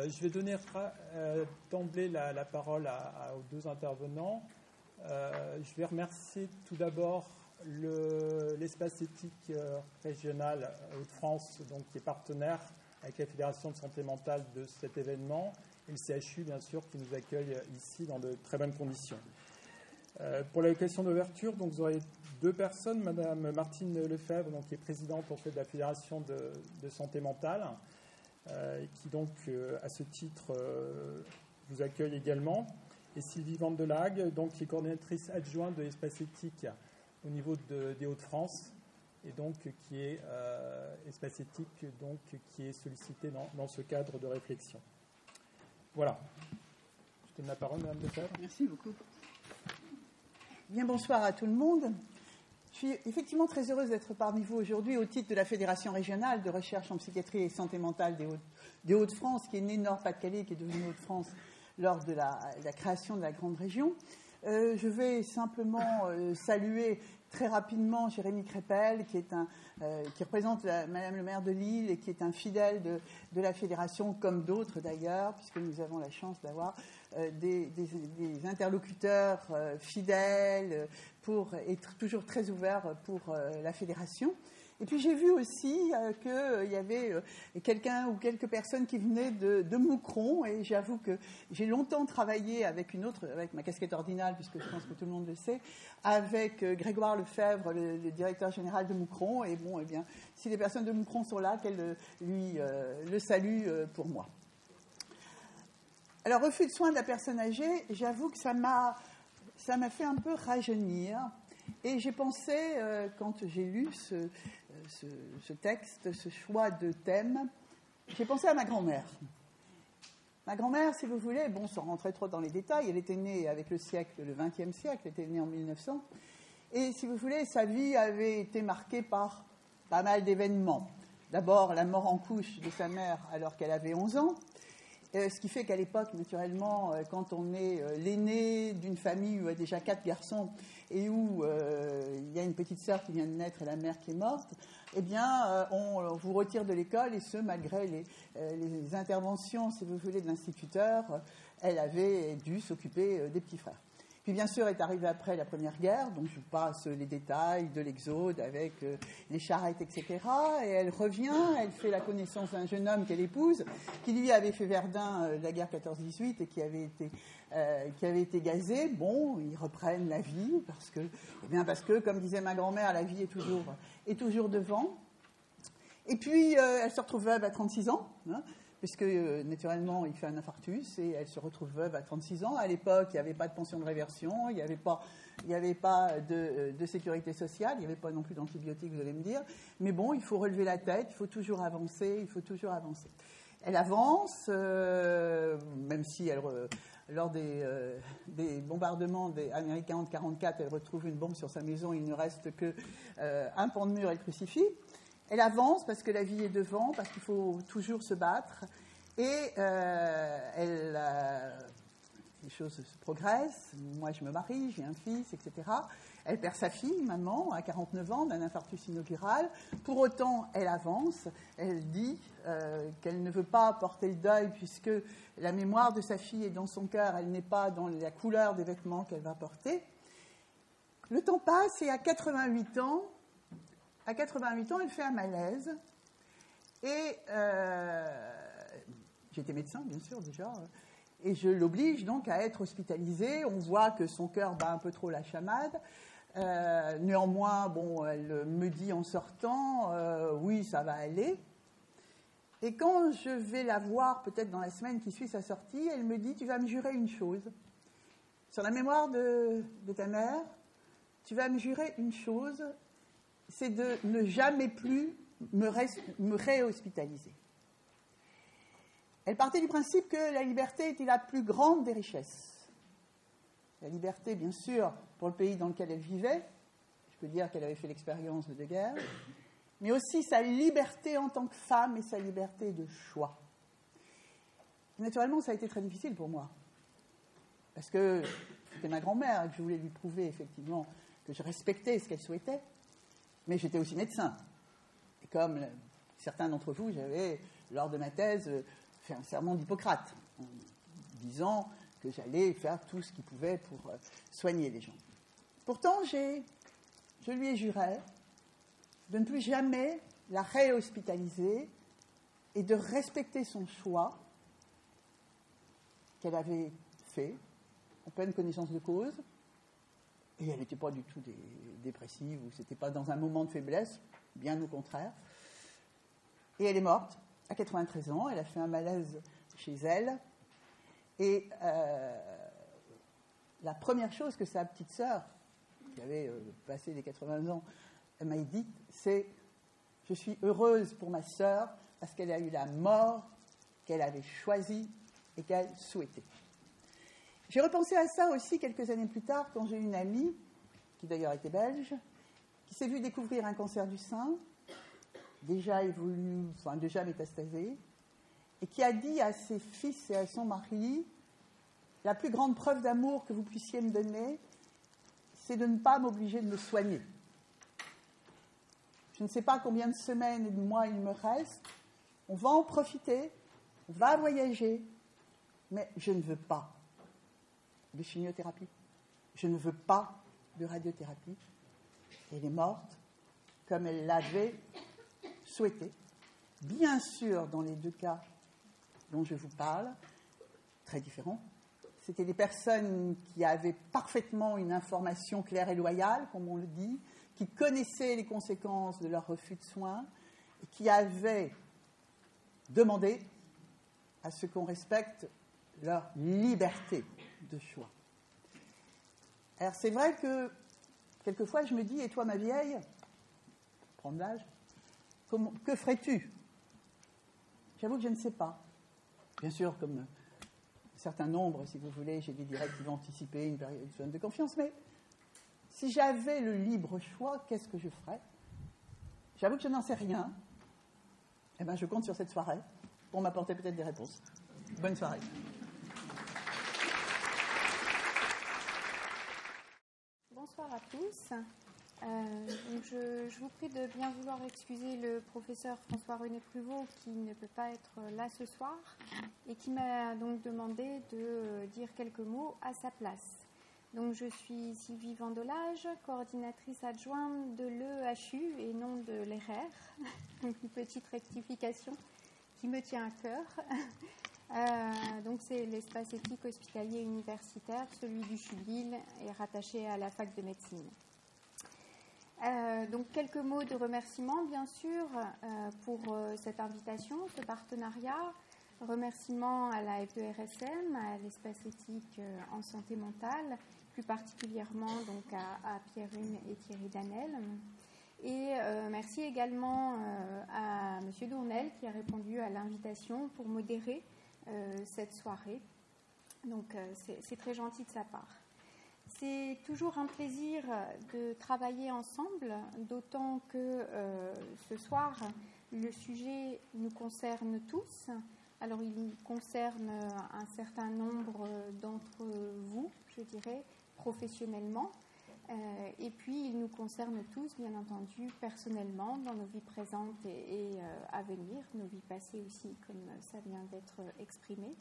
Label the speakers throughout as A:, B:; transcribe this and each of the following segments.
A: Je vais donner d'emblée la parole aux deux intervenants. Je vais remercier tout d'abord l'espace éthique régional Hauts-de-France, donc, qui est partenaire avec la Fédération de santé mentale de cet événement, et le CHU, bien sûr, qui nous accueille ici dans de très bonnes conditions. Pour la question d'ouverture, donc, vous aurez deux personnes, Madame Martine Lefebvre, donc, qui est présidente en fait, de la Fédération de santé mentale, qui donc, à ce titre, vous accueille également, et Sylvie Vandelague, donc, qui est coordinatrice adjointe de l'espace éthique au niveau des Hauts-de-France, et donc qui est espace éthique, donc, qui est sollicité dans ce cadre de réflexion. Voilà. Je donne la parole, Madame Lefebvre.
B: Merci beaucoup. Bien, bonsoir à tout le monde. Je suis effectivement très heureuse d'être parmi vous aujourd'hui au titre de la Fédération régionale de recherche en psychiatrie et santé mentale des Hauts-de-France, qui est née Nord-Pas-de-Calais, qui est devenue Hauts-de-France lors de la création de la grande région. Je vais simplement saluer très rapidement Jérémy Crépel, qui représente Madame le maire de Lille et qui est un fidèle de la fédération, comme d'autres d'ailleurs, puisque nous avons la chance d'avoir des interlocuteurs fidèles et toujours très ouverts pour la fédération. Et puis j'ai vu aussi qu'il y avait quelqu'un ou quelques personnes qui venaient de Moucron, et j'avoue que j'ai longtemps travaillé avec ma casquette ordinale, puisque je pense que tout le monde le sait, avec Grégoire Lefebvre, le directeur général de Moucron. Et bon, eh bien, si les personnes de Moucron sont là, qu'elles lui le saluent pour moi. Alors, refus de soins de la personne âgée, j'avoue que ça m'a fait un peu rajeunir. Et j'ai pensé, quand j'ai lu ce texte, ce choix de thème, j'ai pensé à ma grand-mère. Ma grand-mère, si vous voulez, bon, sans rentrer trop dans les détails, elle était née avec le XXe siècle, elle était née en 1900. Et si vous voulez, sa vie avait été marquée par pas mal d'événements. D'abord, la mort en couche de sa mère alors qu'elle avait 11 ans. Ce qui fait qu'à l'époque, naturellement, quand on est l'aîné d'une famille où il y a déjà 4 garçons et où il y a une petite sœur qui vient de naître et la mère qui est morte, eh bien, on vous retire de l'école, et ce, malgré les interventions, si vous voulez, de l'instituteur. Elle avait dû s'occuper des petits frères. Puis, bien sûr, est arrivée après la Première Guerre, donc je vous passe les détails de l'exode avec les charrettes, etc. Et elle revient, elle fait la connaissance d'un jeune homme qu'elle épouse, qui lui avait fait Verdun la guerre 14-18 et qui avait été gazé. Bon, ils reprennent la vie parce que, comme disait ma grand-mère, la vie est toujours devant. Et puis, elle se retrouve veuve à 36 ans, hein, puisque naturellement, il fait un infarctus et elle se retrouve veuve à 36 ans. À l'époque, il n'y avait pas de pension de réversion, il n'y avait pas de sécurité sociale, il n'y avait pas non plus d'antibiotiques, vous allez me dire. Mais bon, il faut relever la tête, il faut toujours avancer. Elle avance, même si lors des bombardements américains en 1944, elle retrouve une bombe sur sa maison, il ne reste qu'un pan de mur et le crucifix. Elle avance parce que la vie est devant, parce qu'il faut toujours se battre. Et les choses se progressent. Moi, je me marie, j'ai un fils, etc. Elle perd sa fille, maman, à 49 ans, d'un infarctus inaugural. Pour autant, elle avance. Elle dit qu'elle ne veut pas porter le deuil puisque la mémoire de sa fille est dans son cœur. Elle n'est pas dans la couleur des vêtements qu'elle va porter. Le temps passe et à 88 ans, elle fait un malaise. Et j'étais médecin, bien sûr, déjà. Et je l'oblige donc à être hospitalisée. On voit que son cœur bat un peu trop la chamade. Néanmoins, bon, elle me dit en sortant, oui, ça va aller. Et quand je vais la voir, peut-être dans la semaine qui suit sa sortie, elle me dit, tu vas me jurer une chose. Sur la mémoire de ta mère, tu vas me jurer une chose, c'est de ne jamais plus me réhospitaliser. Elle partait du principe que la liberté était la plus grande des richesses. La liberté, bien sûr, pour le pays dans lequel elle vivait. Je peux dire qu'elle avait fait l'expérience de deux guerres. Mais aussi sa liberté en tant que femme et sa liberté de choix. Naturellement, ça a été très difficile pour moi. Parce que c'était ma grand-mère et que je voulais lui prouver, effectivement, que je respectais ce qu'elle souhaitait. Mais j'étais aussi médecin. Et comme certains d'entre vous, j'avais, lors de ma thèse, fait un serment d'Hippocrate, en disant que j'allais faire tout ce qu'il pouvait pour soigner les gens. Pourtant, je lui ai juré de ne plus jamais la réhospitaliser et de respecter son choix qu'elle avait fait, en pleine connaissance de cause. Et elle n'était pas du tout dépressive, ou c'était pas dans un moment de faiblesse, bien au contraire. Et elle est morte à 93 ans, elle a fait un malaise chez elle. Et la première chose que sa petite sœur, qui avait passé les 80 ans, m'a dit, c'est « Je suis heureuse pour ma sœur parce qu'elle a eu la mort qu'elle avait choisie et qu'elle souhaitait. » J'ai repensé à ça aussi quelques années plus tard, quand j'ai eu une amie, qui d'ailleurs était belge, qui s'est vue découvrir un cancer du sein, déjà métastasé, et qui a dit à ses fils et à son mari, la plus grande preuve d'amour que vous puissiez me donner, c'est de ne pas m'obliger de me soigner. Je ne sais pas combien de semaines et de mois il me reste, on va en profiter, on va voyager, mais je ne veux pas de chimiothérapie, je ne veux pas de radiothérapie. Elle est morte comme elle l'avait souhaité. Bien sûr, dans les deux cas dont je vous parle, très différents, c'était des personnes qui avaient parfaitement une information claire et loyale, comme on le dit, qui connaissaient les conséquences de leur refus de soins, et qui avaient demandé à ce qu'on respecte leur liberté de choix. Alors c'est vrai que quelquefois je me dis, et toi ma vieille, prends de l'âge, que ferais-tu? J'avoue que je ne sais pas. Bien sûr, comme un certain nombre, si vous voulez, j'ai des directives anticipées, une période de zone de confiance, mais si j'avais le libre choix, qu'est-ce que je ferais? J'avoue que je n'en sais rien. Eh bien, je compte sur cette soirée pour m'apporter peut-être des réponses. Bonne soirée.
C: Bonsoir à tous. Je vous prie de bien vouloir excuser le professeur François-René Pruvot qui ne peut pas être là ce soir et qui m'a donc demandé de dire quelques mots à sa place. Donc je suis Sylvie Vandolage, coordinatrice adjointe de l'EHU et non de l'ERR. Donc une petite rectification qui me tient à cœur. Donc c'est l'espace éthique hospitalier universitaire, celui du CHUBIL est rattaché à la fac de médecine. Donc quelques mots de remerciement bien sûr pour cette invitation, ce partenariat. Remerciements à la FERSM, à l'espace éthique en santé mentale, plus particulièrement donc à Pierre-Une et Thierry Danel. Et merci également à M. Dournel qui a répondu à l'invitation pour modérer cette soirée. Donc c'est très gentil de sa part. C'est toujours un plaisir de travailler ensemble, d'autant que ce soir, le sujet nous concerne tous. Alors, il concerne un certain nombre d'entre vous, je dirais, professionnellement. Et puis, il nous concerne tous, bien entendu, personnellement, dans nos vies présentes et à venir, nos vies passées aussi, comme ça vient d'être exprimé.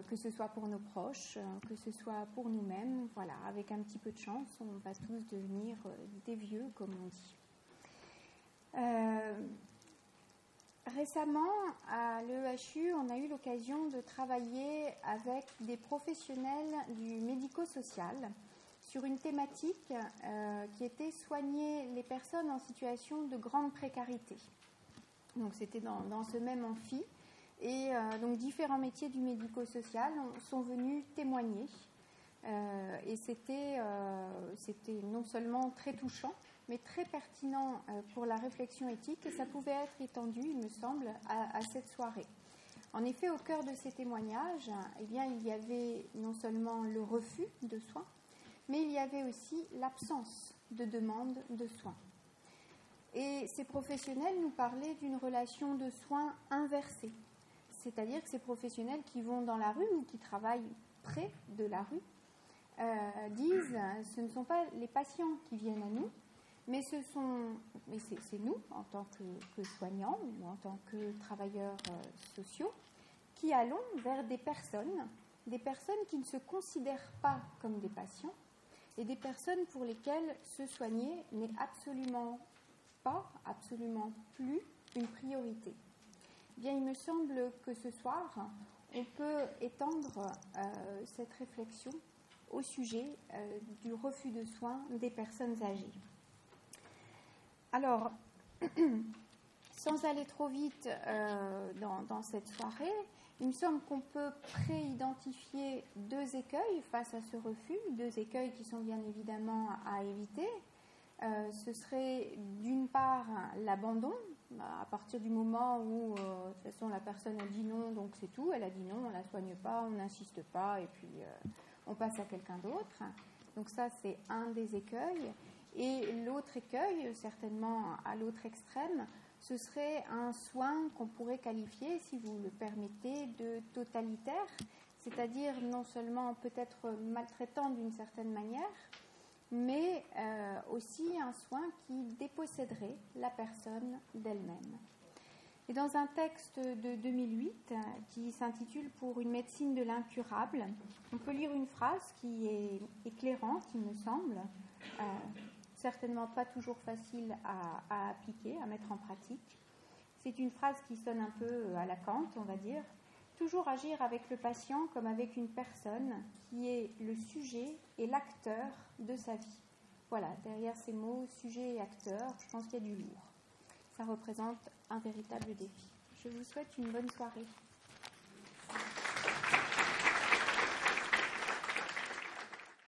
C: Que ce soit pour nos proches, que ce soit pour nous-mêmes, voilà, avec un petit peu de chance, on va tous devenir des vieux, comme on dit. Récemment, à l'EHU, on a eu l'occasion de travailler avec des professionnels du médico-social sur une thématique qui était soigner les personnes en situation de grande précarité. Donc, c'était dans ce même amphi. Et donc différents métiers du médico-social sont venus témoigner. Et c'était non seulement très touchant, mais très pertinent pour la réflexion éthique. Et ça pouvait être étendu, il me semble, à cette soirée. En effet, au cœur de ces témoignages, eh bien, il y avait non seulement le refus de soins, mais il y avait aussi l'absence de demande de soins. Et ces professionnels nous parlaient d'une relation de soins inversée. C'est-à-dire que ces professionnels qui vont dans la rue ou qui travaillent près de la rue disent ce ne sont pas les patients qui viennent à nous, mais c'est nous, en tant que soignants ou en tant que travailleurs sociaux, qui allons vers des personnes qui ne se considèrent pas comme des patients et des personnes pour lesquelles se soigner n'est absolument plus une priorité. Eh bien, il me semble que ce soir, on peut étendre cette réflexion au sujet du refus de soins des personnes âgées. Alors, sans aller trop vite dans cette soirée, il me semble qu'on peut pré-identifier 2 écueils face à ce refus, 2 écueils qui sont bien évidemment à éviter. Ce serait d'une part l'abandon, à partir du moment où de toute façon la personne a dit non, donc c'est tout, elle a dit non, on ne la soigne pas, on n'insiste pas et puis on passe à quelqu'un d'autre. Donc ça c'est un des écueils. Et l'autre écueil, certainement à l'autre extrême, ce serait un soin qu'on pourrait qualifier, si vous le permettez, de totalitaire, c'est-à-dire non seulement peut-être maltraitant d'une certaine manière, mais aussi un soin qui déposséderait la personne d'elle-même. Et dans un texte de 2008 qui s'intitule « Pour une médecine de l'incurable », on peut lire une phrase qui est éclairante, il me semble, certainement pas toujours facile à appliquer, à mettre en pratique. C'est une phrase qui sonne un peu à la Kant, on va dire. Toujours agir avec le patient comme avec une personne qui est le sujet et l'acteur de sa vie. Voilà, derrière ces mots, sujet et acteur, je pense qu'il y a du lourd. Ça représente un véritable défi. Je vous souhaite une bonne soirée.